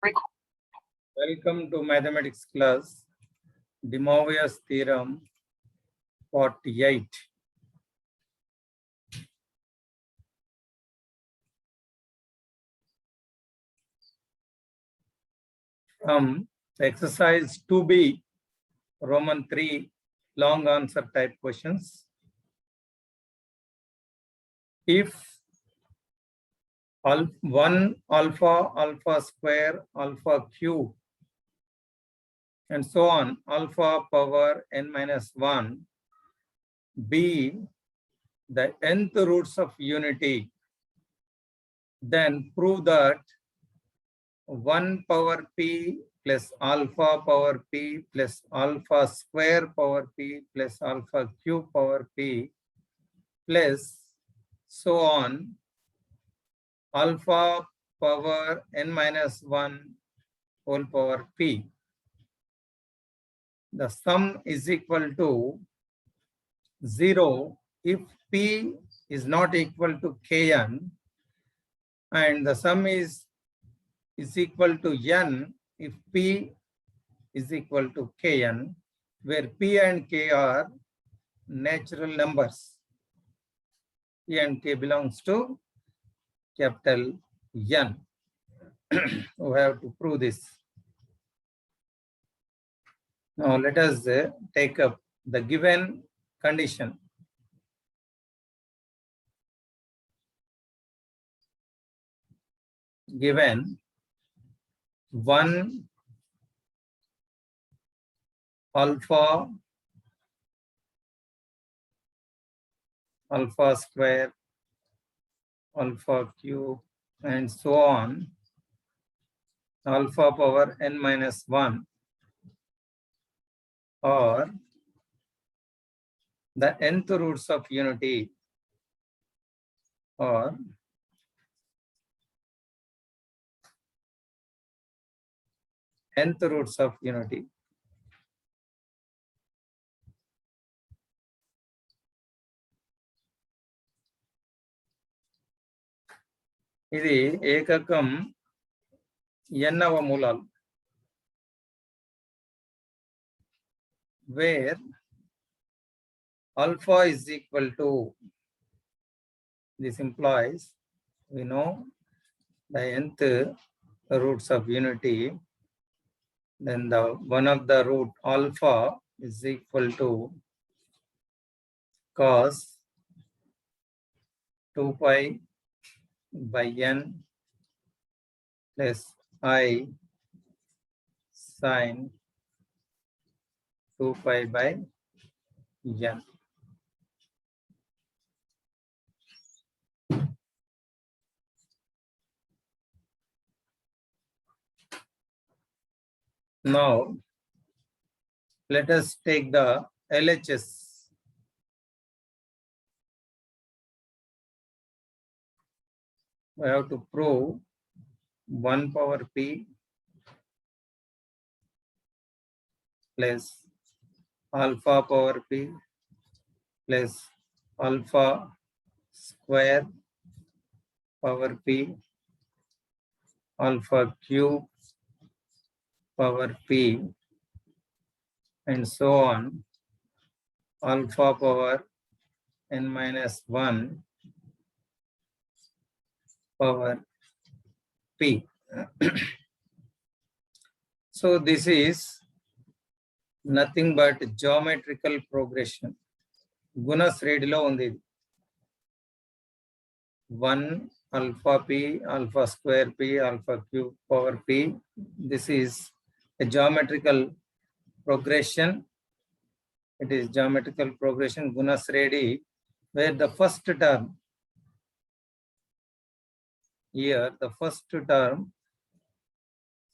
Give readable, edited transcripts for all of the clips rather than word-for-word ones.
Welcome to mathematics class, De Moivre's theorem, part 8. From exercise 2B, Roman 3, long answer type questions. If 1 alpha, alpha square, alpha cube, and so on, alpha power n minus 1, be the nth roots of unity, then prove that 1 power p plus alpha power p plus alpha square power p plus alpha cube power p plus so on alpha power n minus 1 whole power p. The sum is equal to 0 if p is not equal to kn, and the sum is equal to n if p is equal to kn, where p and k are natural numbers. P and k belongs to capital N. We have to prove this. Now let us take up the given condition. Given 1 alpha, alpha square, alpha cube, and so on, alpha power n minus 1, or the nth roots of unity, or nth roots of unity. ఇది ఏకకం ఎన్నవ మూలాలు, where alpha is equal to, this implies we know the nth roots of unity, then the one of the root alpha is equal to cos 2 pi by n plus I sin 2 pi by n. Now let us take the LHS. We have to prove 1 power p plus alpha power p plus alpha square power p, alpha cube power p, and so on, alpha power n minus 1 power p. So this is nothing but geometrical progression. Guna Sredilo undi. 1 alpha p, alpha square p, alpha cube power p. This is a geometrical progression. It is geometrical progression Gunas Reddy, where the first term here, the first term,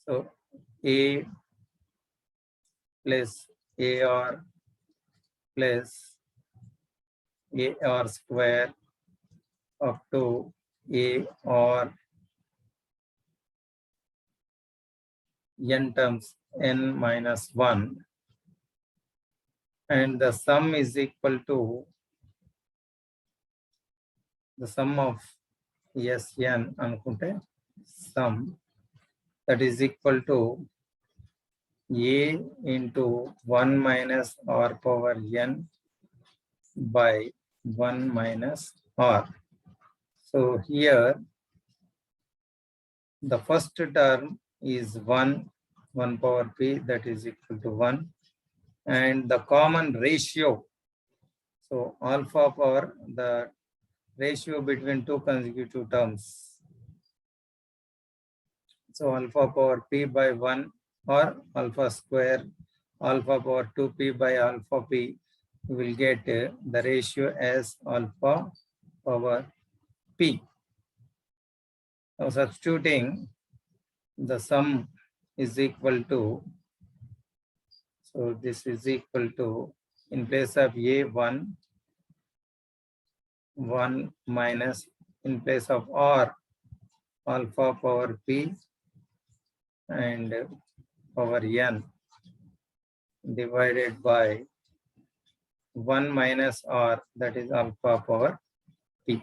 so a plus ar plus ar square up to ar n terms n minus 1, and the sum is equal to the sum of Sn anukunte, sum that is equal to A into 1 minus R power n by 1 minus R. So here the first term is 1 power p, that is equal to 1, and the common ratio, so alpha power, the ratio between two consecutive terms, so alpha power p by 1 or alpha square alpha power 2p by alpha p, we will get the ratio as alpha power p. Now substituting, the sum is equal to, so this is equal to, in place of a 1 minus, in place of r alpha power p and power n divided by 1 minus r, that is alpha power p.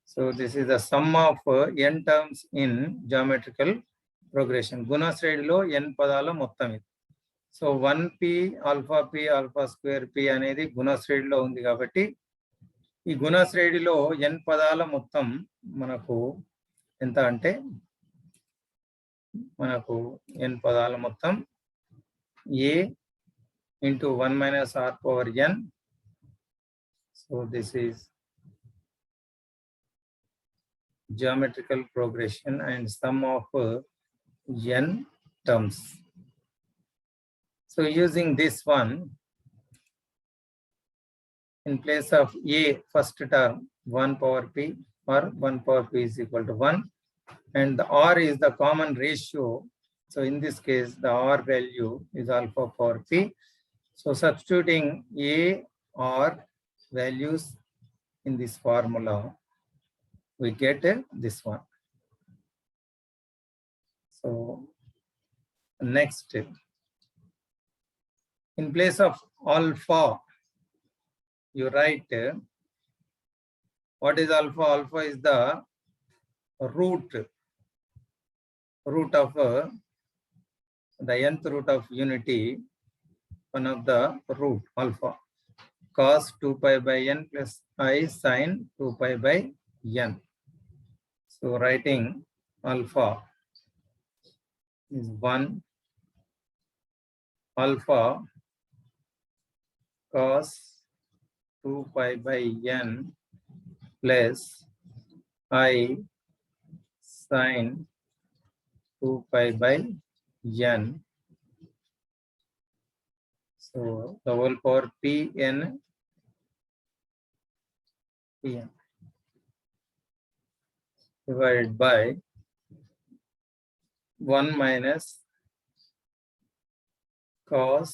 So this is the sum of n terms in geometrical progression. Guna శ్రేణిలో n పదాల మొత్తం ఇది. So 1p alpha p alpha square p అనేది గుణ శ్రేణిలో ఉంది కాబట్టి ఈ గుణ శ్రేణిలో n పదాల మొత్తం మనకు ఎంత అంటే, మనకు n పదాల మొత్తం a into 1 minus r power n. So this is geometrical progression and sum of n terms. So using this one, in place of a first term 1 power p or 1 power p is equal to 1, and the r is the common ratio. So in this case the r value is alpha power p. So substituting a r values in this formula, we get this one. So next, in place of alpha, you write, what is alpha? Alpha is the root of the nth root of unity, one of the root alpha, cos 2 pi by n plus I sin 2 pi by n. So writing alpha is 1 alpha cos 2 pi by n plus I sin 2 pi by n. So the whole power pn divided by 1 minus cos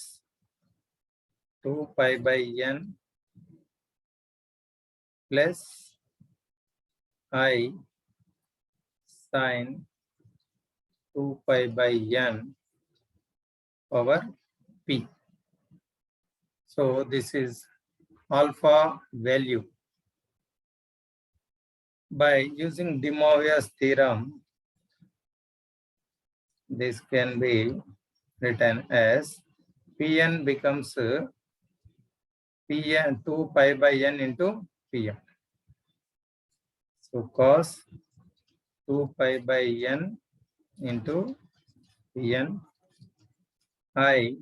2 pi by n plus I sin 2 pi by n power p. So this is alpha value. By using De Moivre's theorem, this can be written as Pn becomes Pn 2 pi by n into Pm. So cos 2 pi by n into Pn, I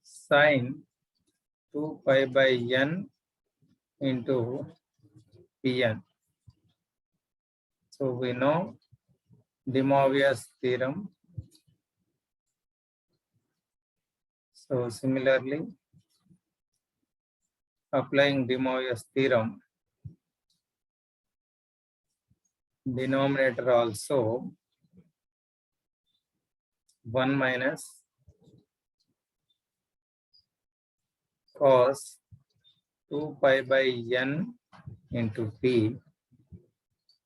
sin 2 pi by n into Pn. So we know De Moivre's theorem. So similarly, applying De Moivre's theorem, denominator also 1 minus cos 2 pi by n into p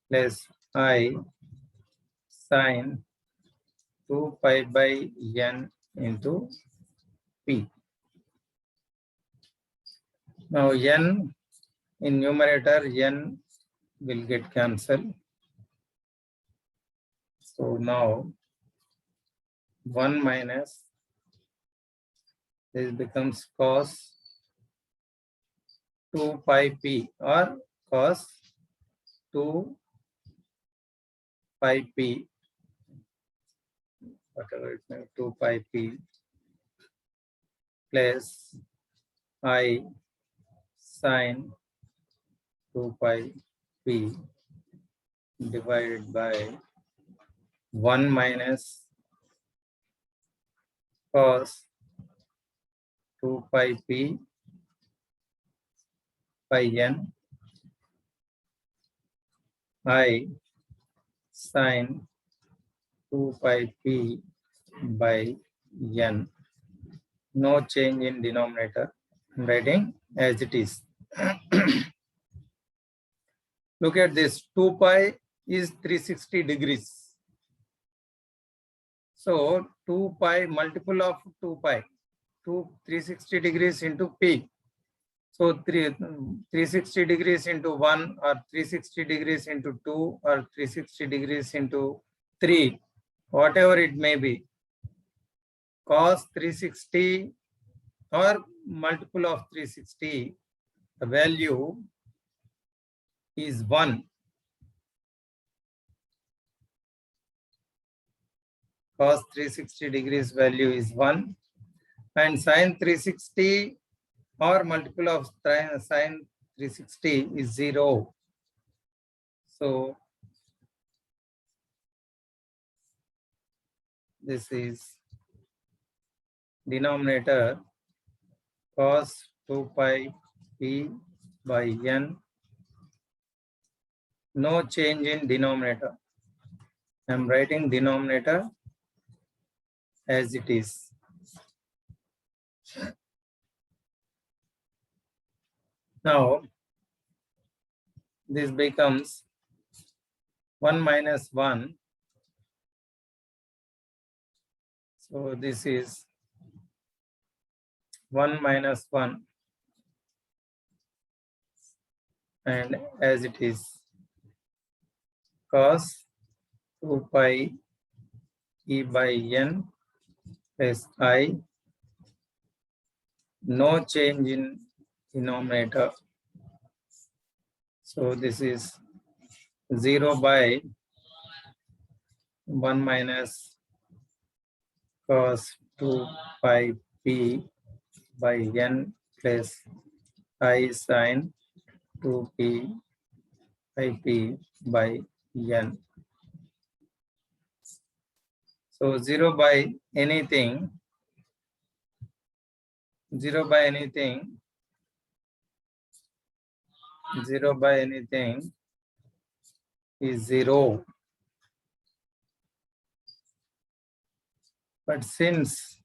plus I sin 2 pi by n into p. Now n in numerator, n will get cancelled. So now 1 minus, this becomes cos 2 pi p or cos 2 pi p, whatever it may be, 2 pi p plus I sine 2 pi p divided by 1 minus cos 2 pi p by n I sine 2 pi p by n. No change in denominator. I'm writing as it is. Look at this. 2 pi is 360 degrees. So 2 pi multiple of 2 pi. 360 degrees into p. So 360 degrees into 1 or 360 degrees into 2 or 360 degrees into 3, whatever it may be. Cos 360 or multiple of 360, the value is 1. Cos 360 degrees value is 1. And sine 360 or multiple of sine 360 is 0. So this is denominator cos 2 pi p by n. No change in denominator. I am writing denominator as it is. Now this becomes 1 minus 1. So this is 1 minus 1, and as it is cos 2 pi e by n plus I. No change in denominator. So this is 0 by 1 minus cos 2 pi p by n plus I sine 2 p pi p by n. So 0 by anything, 0 by anything, 0 by anything is 0. But since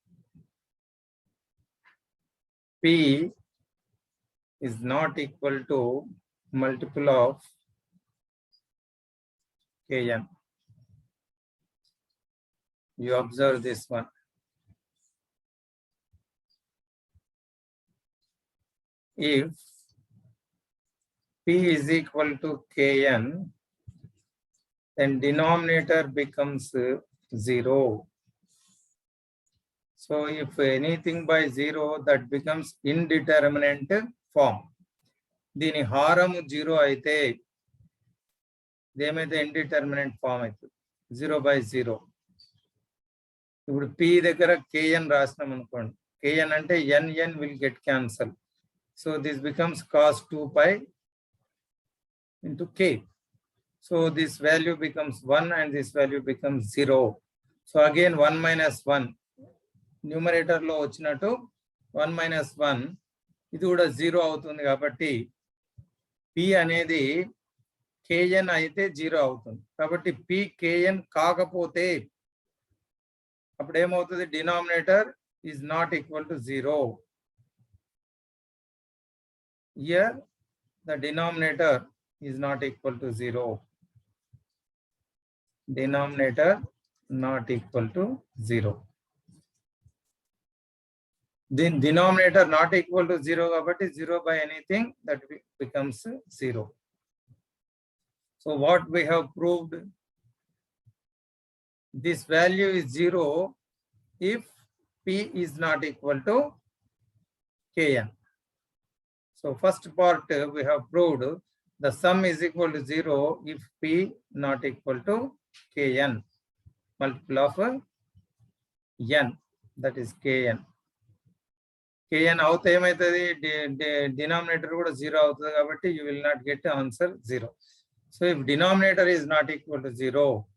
p is not equal to multiple of kn, you observe this one. If p is equal to kn, then denominator becomes 0. So if anything by 0, that becomes indeterminate form. Dini haramu 0 aithe, దేమైతే indeterminate form అవుతుంది 0 by 0. ఇప్పుడు p దగ్గర kn రాసినాం అనుకోండి, kn అంటే n will get cancel. So this becomes cos 2 pi into k. So this value becomes 1 and this value becomes 0. So again 1 minus 1. Numerator లో వచ్చినట్టు 1 minus 1 ఇది కూడా 0 అవుతుంది కాబట్టి p అనేది kn అయితే 0 అవుతుంది. కాబట్టి p kn కాకపోతే అప్పుడు ఏమవుతుంది, denominator is not equal to 0. Here the denominator is not equal to 0. Denominator not equal to 0. Then denominator not equal to 0 కాబట్టి 0 by anything that becomes 0. So what we have proved, this value is 0 if P is not equal to Kn. So first part we have proved the sum is equal to 0 if P not equal to Kn, multiple of n, that is Kn. Kn అవుతే ఏమైతది denominator కూడా 0 అవుతుంది కాబట్టి you will not get the answer 0. So if denominator is not equal to 0,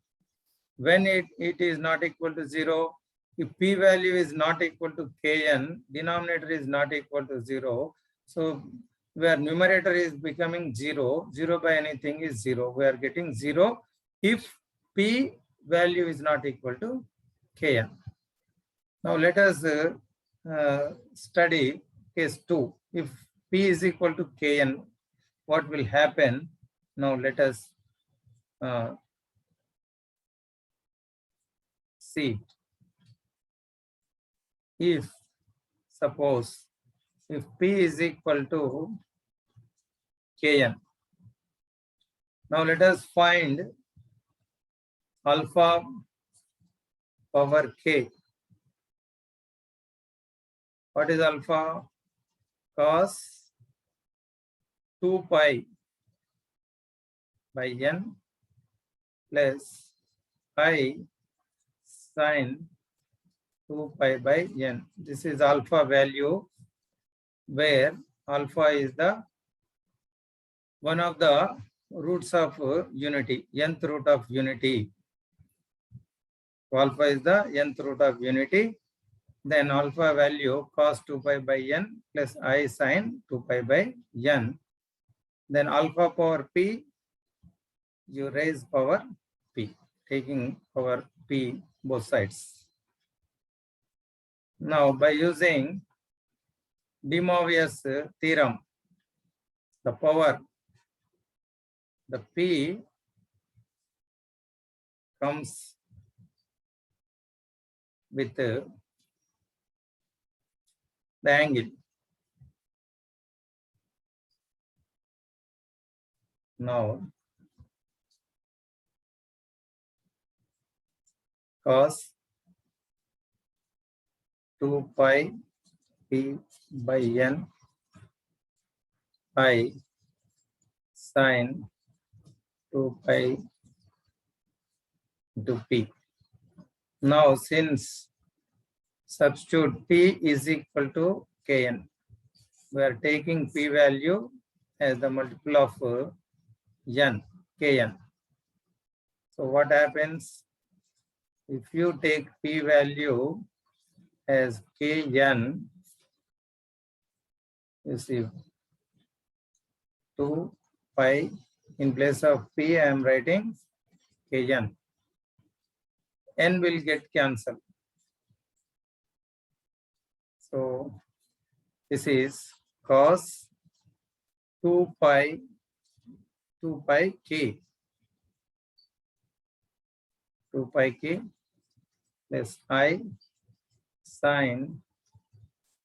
when it is not equal to 0, if P value is not equal to Kn, denominator is not equal to 0. So where numerator is becoming 0, 0 by anything is 0. We are getting 0 if P value is not equal to Kn. Now let us study case 2. If P is equal to Kn, what will happen? Now let us see. If suppose if P is equal to Kn, now let us find alpha power k. What is alpha? Cos 2 pi by n plus I sin 2 pi by n. This is alpha value, where alpha is the one of the roots of unity, nth root of unity. So alpha is the nth root of unity. Then alpha value cos 2 pi by n plus I sin 2 pi by n. Then alpha power p, you raise power p, taking power p both sides. Now by using De Moivre's theorem, the power, the p comes with the angle. Now cos 2 pi p by n I sin 2 pi into p. Now since substitute p is equal to Kn, we are taking p value as the multiple of n, Kn. So what happens? If you take p value as Kn, you see 2 pi, in place of p I am writing Kn. N will get cancelled. So this is cos 2 pi k, 2 pi k plus I sin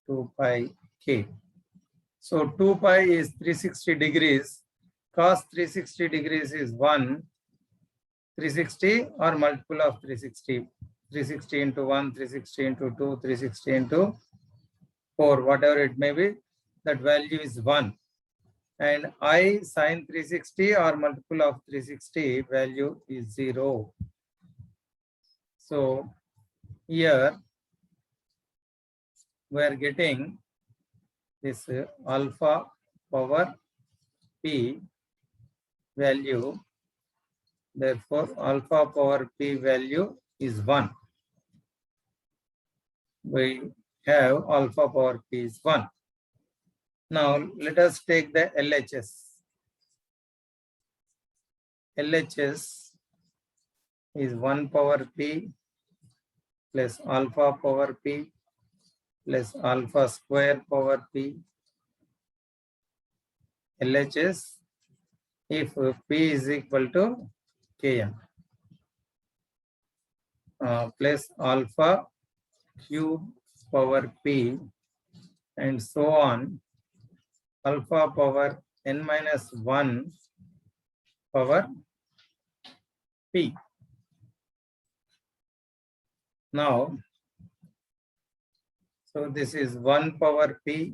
2 pi k. So 2 pi is 360 degrees. Cos 360 degrees is 1. 360 or multiple of 360. 360 into 1, 360 into 2, 360 into 4, whatever it may be, that value is 1. And I sin 360 or multiple of 360 value is 0. So here we are getting this alpha power p value. Therefore alpha power p value is 1. We have alpha power p is 1. Now let us take the LHS. LHS is 1 power p plus alpha power p plus alpha square power p. LHS if p is equal to Kn plus alpha cube power p and so on, alpha power n minus 1 power p. Now So this is 1 power p.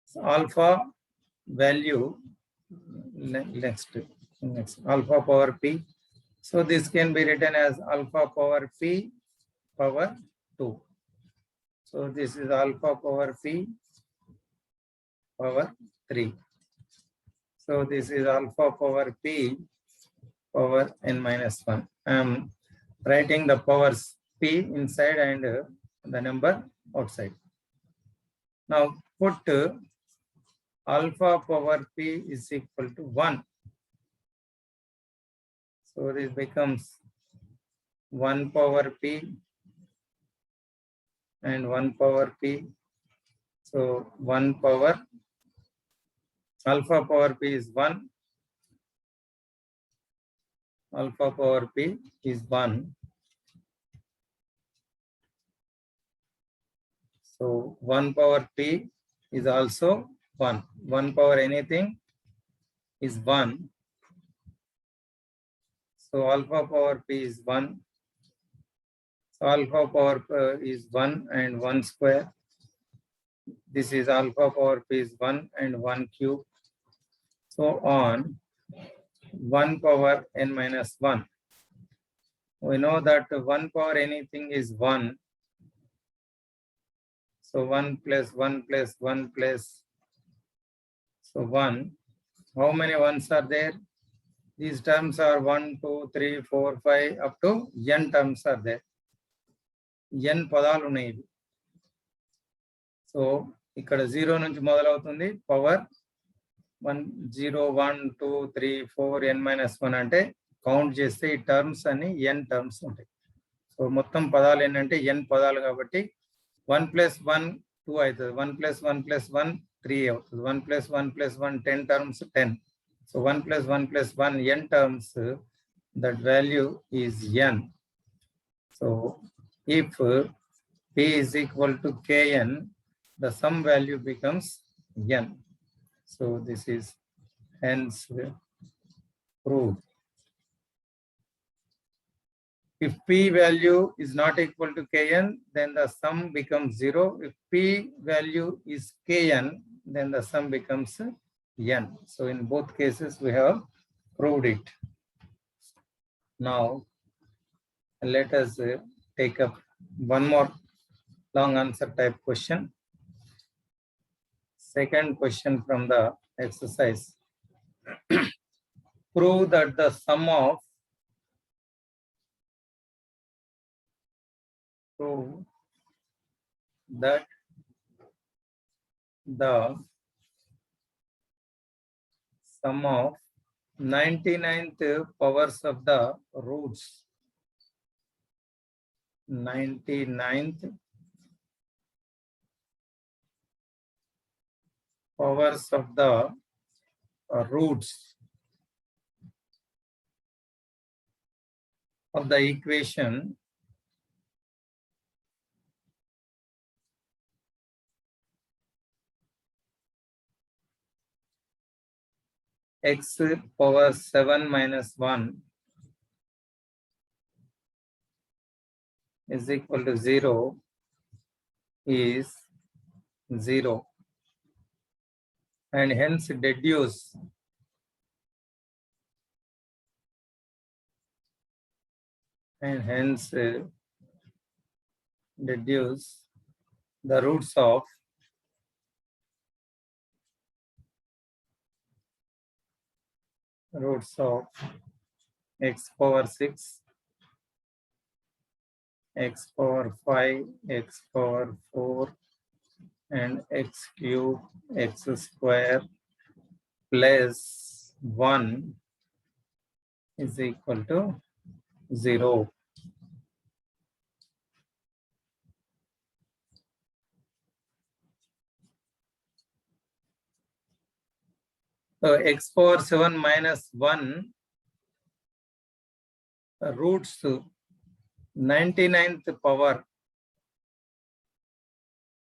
So alpha value next alpha power p. So this can be written as alpha power p power 2. So this is alpha power p power 3. So this is alpha power p power n minus 1. I am writing the powers p inside and the number outside. Now put alpha power p is equal to 1. So this becomes 1 power p and 1 power p. So 1 power alpha power p is 1. Alpha power p is 1. So 1 power p is also 1. 1 power anything is 1. So alpha power p is 1. So alpha power is 1 and 1 square. This is alpha power p is 1 and 1 cube. So on 1 power n minus 1. We know that 1 power anything is 1. So 1 plus 1 plus 1 plus. So 1. How many ones are there? These terms are 1, 2, 3, 4, 5 up to n terms are there. n పదాలు ఉన్నాయి. So ఇక్కడ 0 నుంచి మొదలవుతుంది power 1 0 1 2 3 4 n minus 1 అంటే count చేస్తే ఈ terms అన్ని n terms ఉంటాయి. సో మొత్తం పదాలు ఏంటంటే n పదాలు కాబట్టి 1 plus 1 2 అవుతుంది. 1 plus 1 plus 1 3 అవుతుంది. 1 plus 1 plus 1 10 terms 10. So 1 plus 1 plus 1 n terms, that value is n. So if p is equal to kn, the sum value becomes n. So this is hence proved. If p value is not equal to kn, then the sum becomes 0. If p value is kn, then the sum becomes n. So in both cases we have proved it. Now let us take up one more long answer type question. Second question from the exercise. Prove that the sum of the sum of 99th powers of the roots. 99th powers of the roots of the equation x power 7 minus 1 is equal to 0 is 0, and hence deduce the roots of x power 6, x power 5, x power 4, and x cube, x square plus 1 is equal to 0. So x power 7 minus 1 roots 99th power.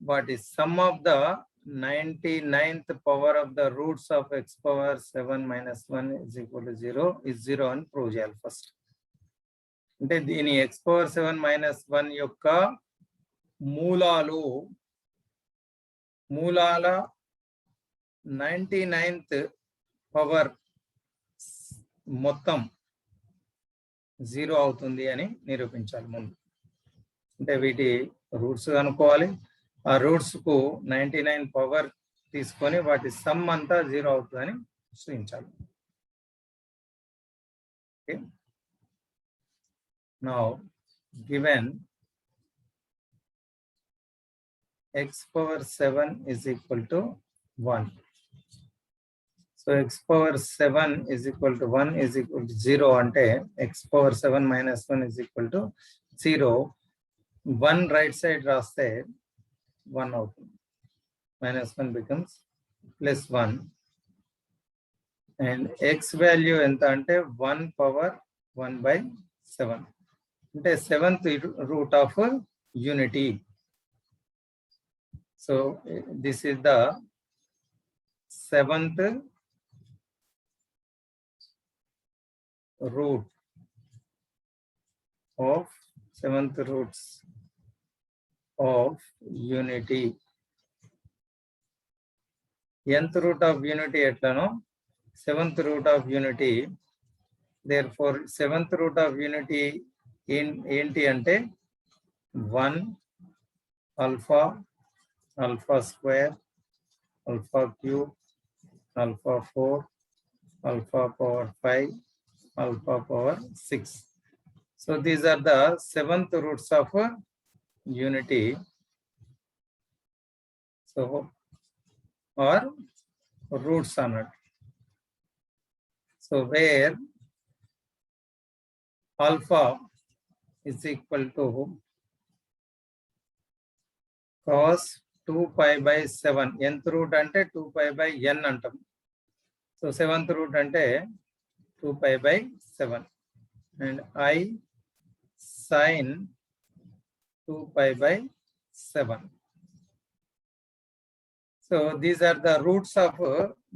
What is sum of the 99th power of the roots of x power 7 minus 1 is equal to 0 is 0 and prove చేయాలి first. అంటే దీని x power 7 minus 1 యొక్క మూలాల 99th power మొత్తం 0 అవుతుంది అని నిరూపించాలి ముందు. అంటే వీటి రూట్స్ కనుక్కోవాలి. ఆ రూట్స్ కు 99 పవర్ తీసుకొని వాటి సమ్ అంతా 0 అవుతుందని సూచించాలి. Okay. Now given x power 7 is equal to 1. So x power 7 is equal to 1 is equal to 0 ante x power 7 minus 1 is equal to 0. 1 right side raste 1 out. Minus 1 becomes plus 1. And x value enta ante 1 power 1 by 7. Ante 7th root of unity. So this is the 7th root of 7th roots of unity. Nth root of unity etlano 7th root of unity. Therefore 7th root of unity enti ante 1 alpha, alpha square, alpha cube, alpha 4, alpha power 5, alpha power 6. So these are the 7th roots of unity. So or roots on it. So where alpha is equal to cos 2 pi by 7. Nth root ante 2 pi by n antam. So 7th root ante 2 pi by 7. And I sin 2 pi by 7. So these are the roots of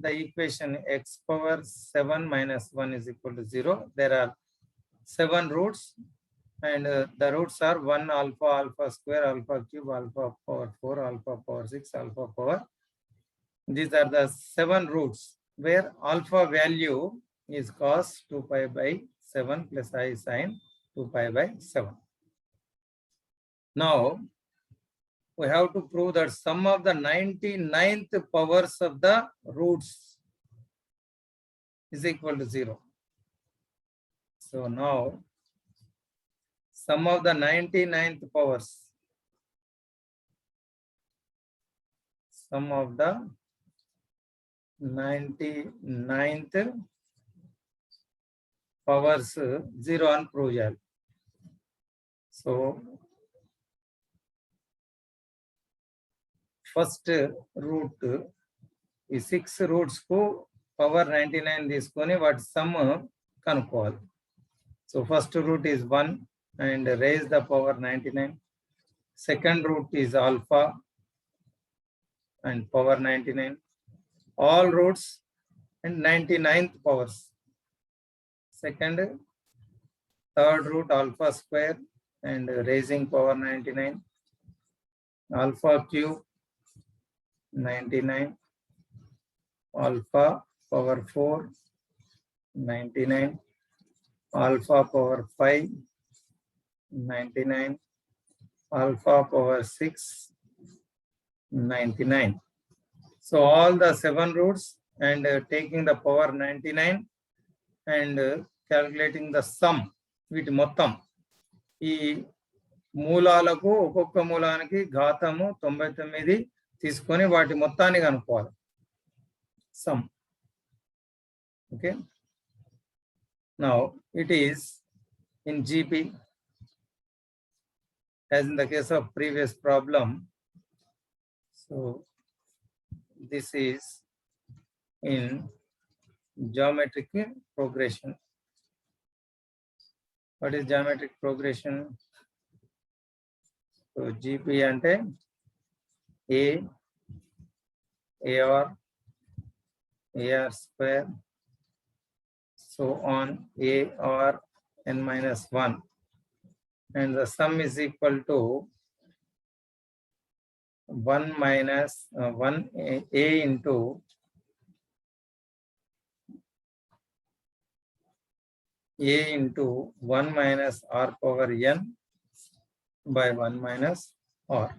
the equation x power 7 minus 1 is equal to 0. There are 7 roots and the roots are 1 alpha, alpha square, alpha cube, alpha power 4, alpha power 6, alpha power. These are the 7 roots where alpha value is cos 2 pi by 7 plus I sin 2 pi by 7. Now we have to prove that sum of the 99th powers of the roots is equal to 0. So now sum of the 99th powers, sum of the 99th powers 0 and prove cheyali. So first root ఈ 6 roots కు power 99 తీసుకొని వాటి some కనుక్కోవాలి. So first root is 1 and raise the power 99. Second root is alpha and power 99. All roots and 99th powers. Second, third root alpha square and raising power 99. Alpha cube 99. Alpha power 4 99. Alpha power 5 99. Alpha power 6 99. So all the 7 roots and taking the power 99 and calculating the sum వీటి మొత్తం ఈ మూలాలకు ఒక్కొక్క మూలానికి ఘాతము 99 తీసుకొని వాటి మొత్తాన్ని కనుక్కోవాలి. Some. Okay. Now it is in GP as in the case of previous problem. So this is in geometric progression. What is geometric progression? So GP ante A, AR, AR square, so on AR n minus 1, and the sum is equal to 1 minus 1 a into a into 1 minus r power n by 1 minus r.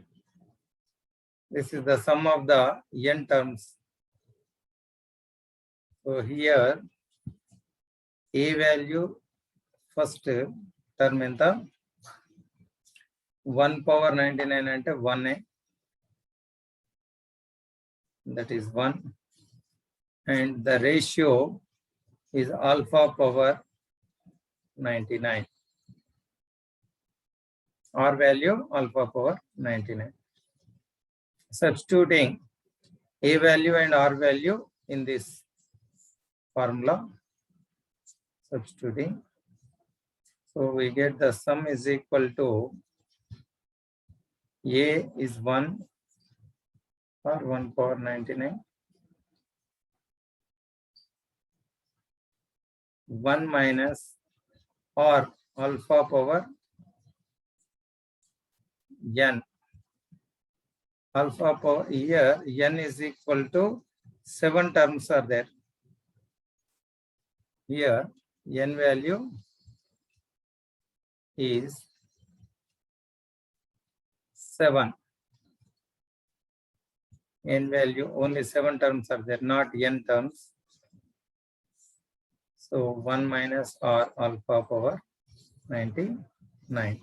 This is the sum of the n terms. So here a value first term in the 1 power 99 ante 1a, that is 1, and the ratio is alpha power 99. R value alpha power 99. Substituting a value and r value in this formula, substituting, so we get the sum is equal to a is 1 or 1 power 99, 1 minus or alpha power n. Alpha power here n is equal to 7 terms are there. Here n value is 7. N value only 7 terms are there, not n terms. So 1 minus r alpha power 99.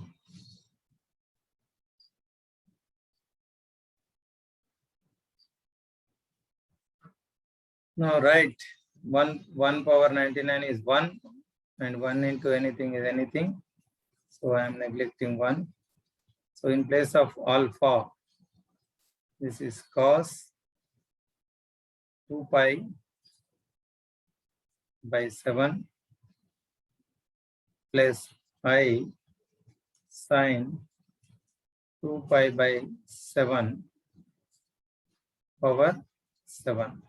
Now write 1 power 99 is 1 and 1 into anything is anything. So I am neglecting 1. So in place of alpha, this is cos 2 pi by 7 plus I sin 2 pi by 7 power 7.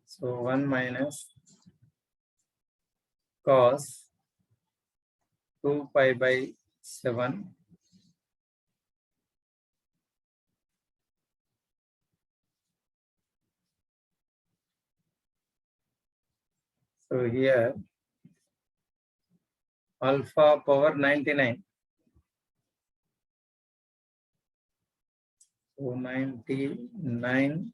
So 1 minus cos 2 pi by 7 so here alpha power 99. So 99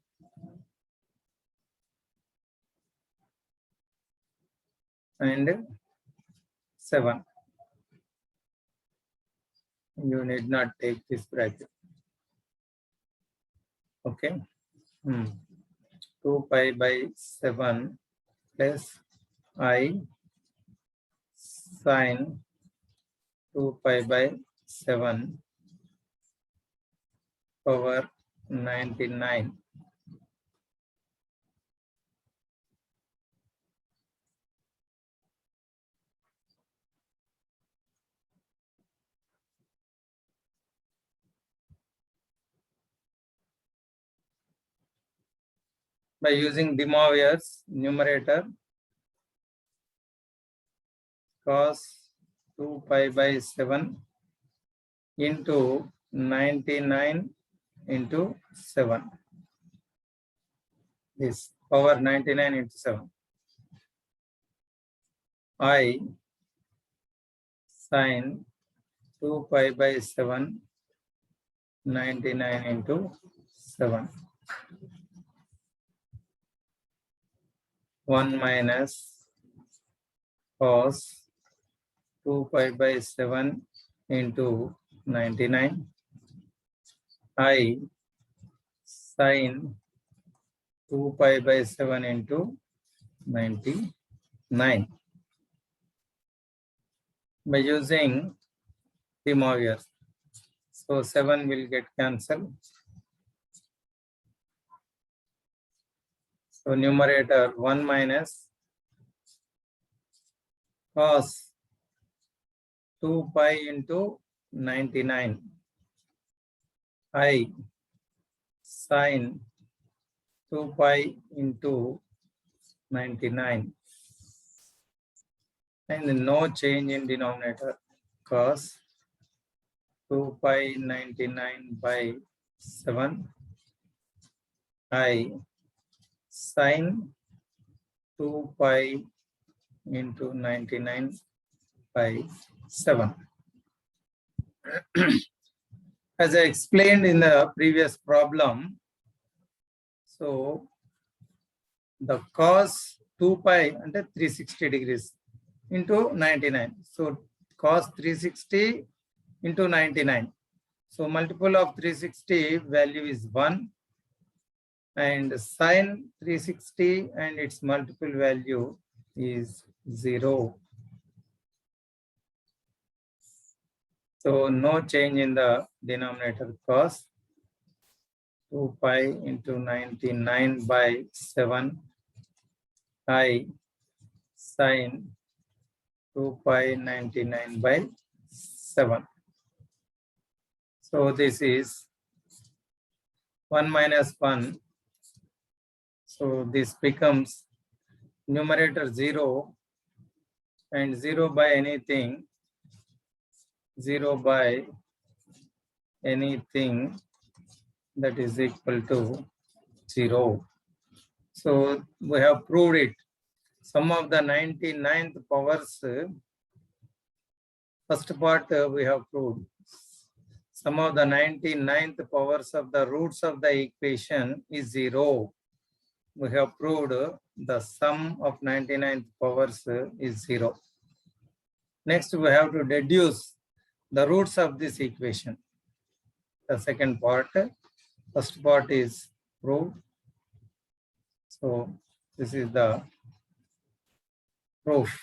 and 7. You need not take this bracket. Okay. 2 pi by 7 plus I sin 2 pi by 7 power 99. By using De Moivre's numerator, cos 2 pi by 7 into 99 into 7. This power 99 into 7. I sin 2 pi by 7, 99 into 7. 1 minus cos 2 pi by 7 into 99. I sin 2 pi by 7 into 99. By using De Moivre. So 7 will get cancelled. So numerator 1 minus cos 2 pi into 99. I sin 2 pi into 99. And no change in denominator, cos 2 pi 99 by 7 I sine 2 pi into 99 by 7. As I explained in the previous problem, so the cos 2 pi under 360 degrees into 99. So cos 360 into 99. So multiple of 360 value is 1 and sine 360 and its multiple value is 0. So no change in the denominator. Cos 2 pi into 99 by 7 I sine 2 pi 99 by 7. So this is 1 minus 1. So this becomes numerator 0 and 0 by anything. 0 by anything that is equal to 0. So we have proved it. Sum of the 99th powers, first part we have proved. Sum of the 99th powers of the roots of the equation is 0. We have proved the sum of 99th powers is 0. Next, we have to deduce the roots of this equation. The second part, first part is proved. So this is the proof.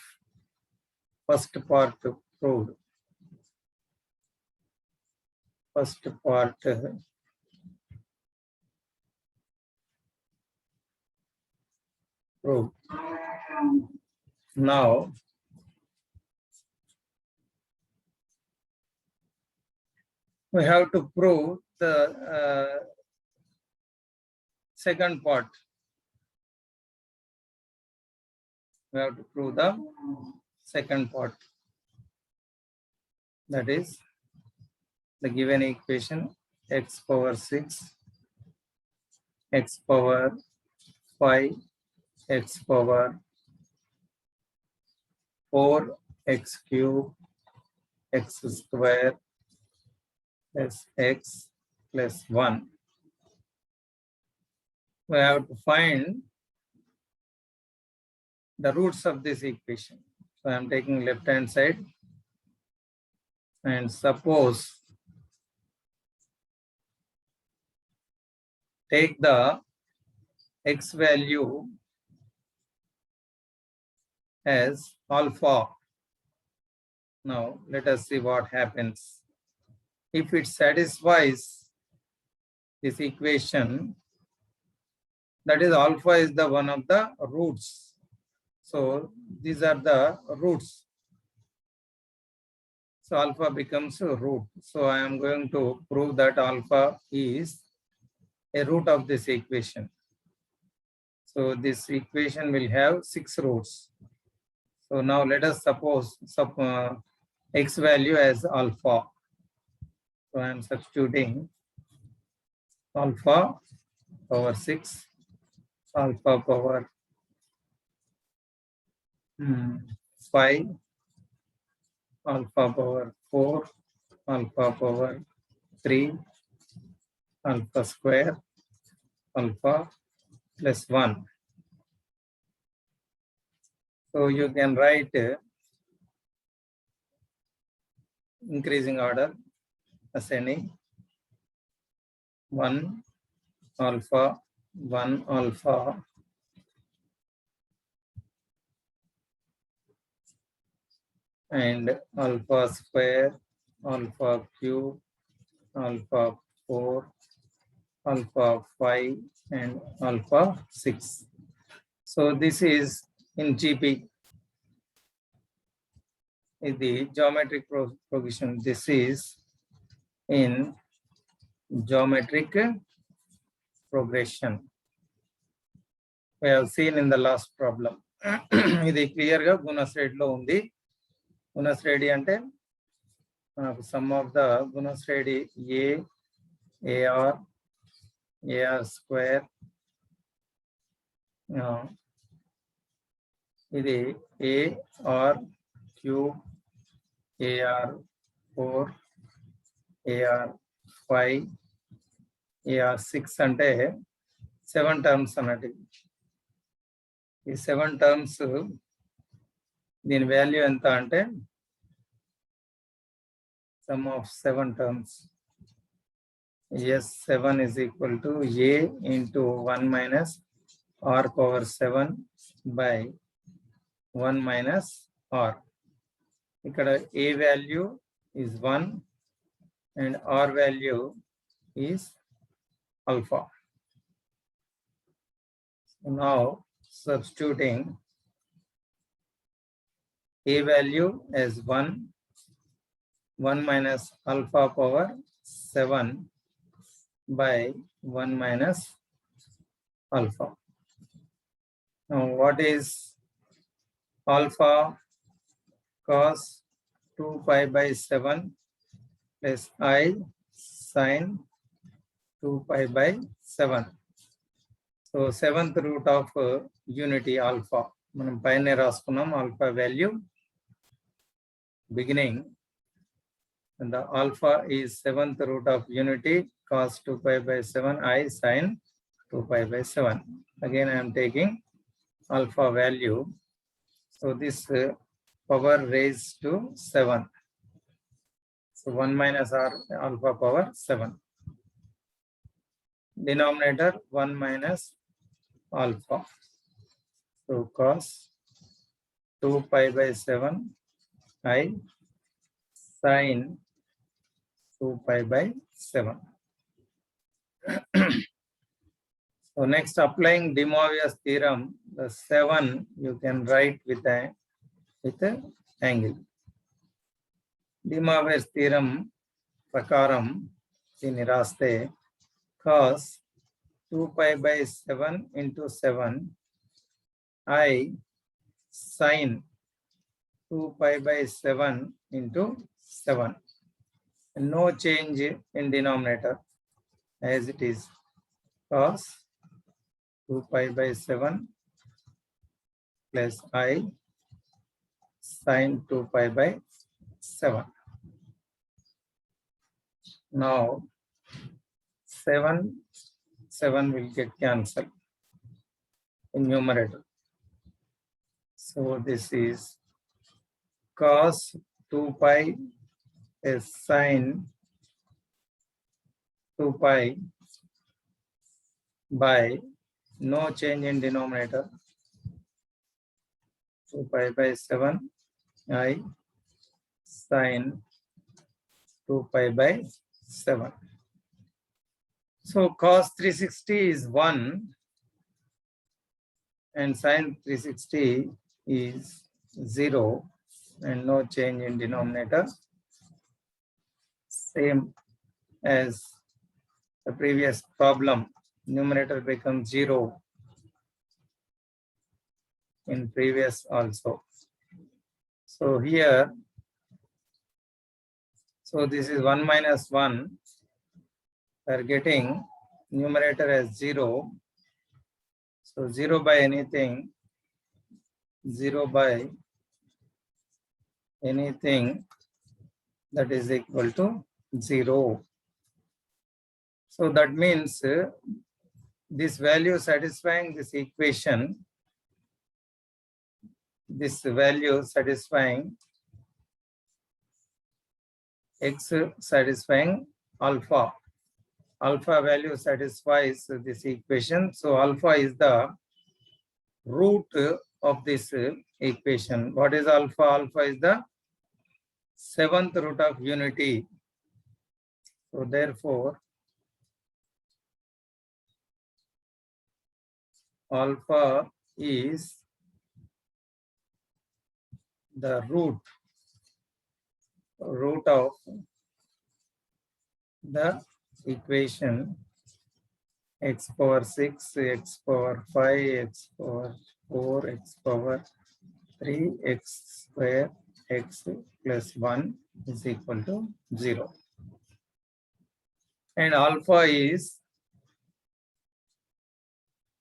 First part proved. First part proved. Now we have to prove the second part. We have to prove the second part. That is the given equation x power 6, x power 5, x power 4, x cube, x square plus x plus 1. We have to find the roots of this equation. So I am taking left hand side and suppose take the x value as alpha. Now let us see what happens. If it satisfies this equation, that is alpha is the one of the roots. So these are the roots. So alpha becomes a root. So I am going to prove that alpha is a root of this equation. So this equation will have 6 roots. So now let us suppose x value as alpha. So I am substituting alpha power 6, alpha power 5, alpha power 4, alpha power 3, alpha square, alpha plus 1. So you can write increasing order, ascending 1 alpha, 1 alpha, and alpha square, alpha cube, alpha 4, alpha 5, and alpha 6. So this is in GP. In the geometric progression, this is in geometric progression. We have seen in the last problem. This clear ga Gunnas rate lo undi. Gunnas rate ante sum of the Gunasredi AR square ఇది AR cube AR 4 AR 5 AR 6 అంటే 7 terms అన్నట్టు. ఈ 7 terms దీని value ఎంత అంటే sum of 7 terms S7 is equal to A into 1 minus R power 7 by 1 minus R. ఇక్కడ A value is 1 and R value is alpha. So now substituting A value as 1 minus alpha power 7 by 1 minus alpha. Now what is alpha? Cos 2 pi by 7 plus I sin 2 pi by 7. So 7th root of unity alpha. మనం పైన రాసుకున్నాం alpha value beginning. And the alpha is 7th root of unity cos 2 pi by 7 I sin 2 pi by 7. Again I am taking alpha value. So this power raised to 7. So 1 minus R alpha power 7. Denominator 1 minus alpha. So cos 2 pi by 7 I sin 2 pi by 7. So next, applying De Moivre's theorem, the 7 you can write with a angle. De Moivre's theorem prakaram దీన్ని రాస్తే cos 2 pi by 7 into 7 I sin 2 pi by 7 into 7. No change in denominator as it is. Cos 2 pi by 7 plus I sin 2 pi by 7. Now 7 will get cancelled in numerator. So this is cos 2 pi is sin 2 pi by no change in denominator 2 pi by 7 I sin 2 pi by 7. So cos 360 is 1 and sin 360 is 0 and no change in denominator, same as the previous problem. Numerator becomes 0 in previous also. So here, so this is 1 minus 1. We are getting numerator as 0. So 0 by anything, 0 by anything that is equal to 0. So that means this value satisfying this equation, this value satisfying x satisfying alpha. Alpha value satisfies this equation. So alpha is the root of this equation. What is alpha? Alpha is the 7th root of unity. So therefore, alpha is the root of the equation x power 6, x power 5, x power 4, x power 3, x square, x plus 1 is equal to 0. And alpha is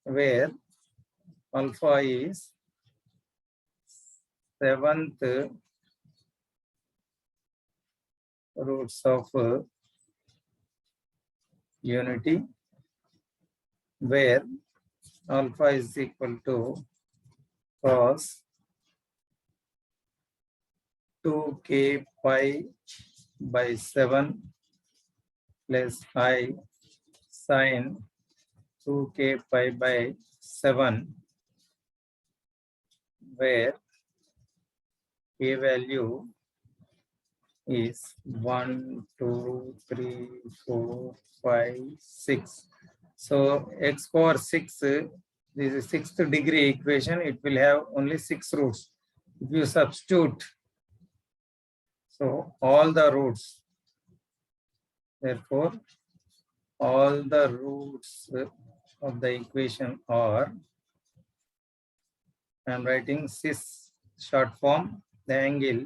where alpha is 7th roots of unity, where alpha is equal to cos 2k pi by 7 plus I sin 2k pi by 7, where k value is 1, 2, 3, 4, 5, 6. So x power 6, this is 6th degree equation, it will have only 6 roots. If you substitute, so all the roots, therefore all the roots of the equation are, I am writing cis short form, the angle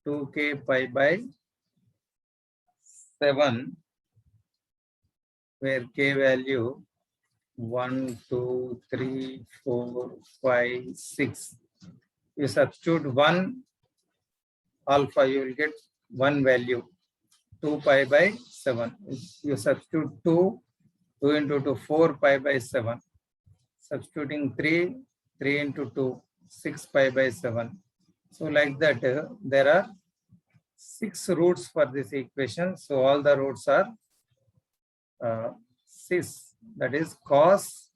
2k pi by 7, where k value 1, 2, 3, 4, 5, 6. You substitute 1 alpha, you will get 1 value, 2 pi by 7. You substitute 2 into 2, 4 pi by 7. Substituting 3 into 2, 6 pi by 7. So like that, there are 6 roots for this equation. So all the roots are cis, that is cos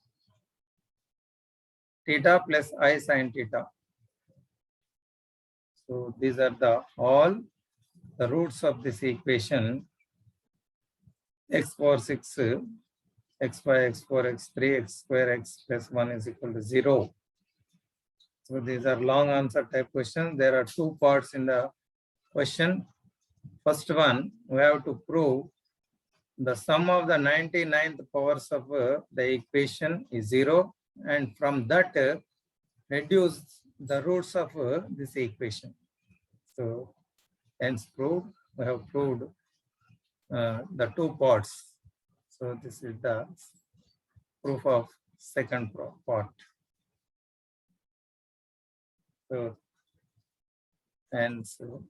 theta plus I sin theta. So these are all the roots of this equation. X power 6, x5, x4, x3, x square, x plus 1 is equal to 0. So these are long answer type questions. There are 2 parts in the question. First one, we have to prove the sum of the 99th powers of the equation is 0, and from that reduce the roots of this equation. So hence proved, we have proved the 2 parts. So this is the proof of second part. So and so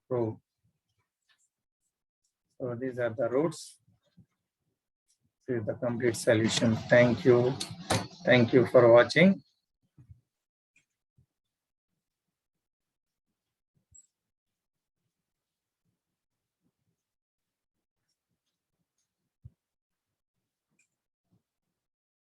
prove. So these are the roots. This is the complete solution. Thank you. Thank you for watching.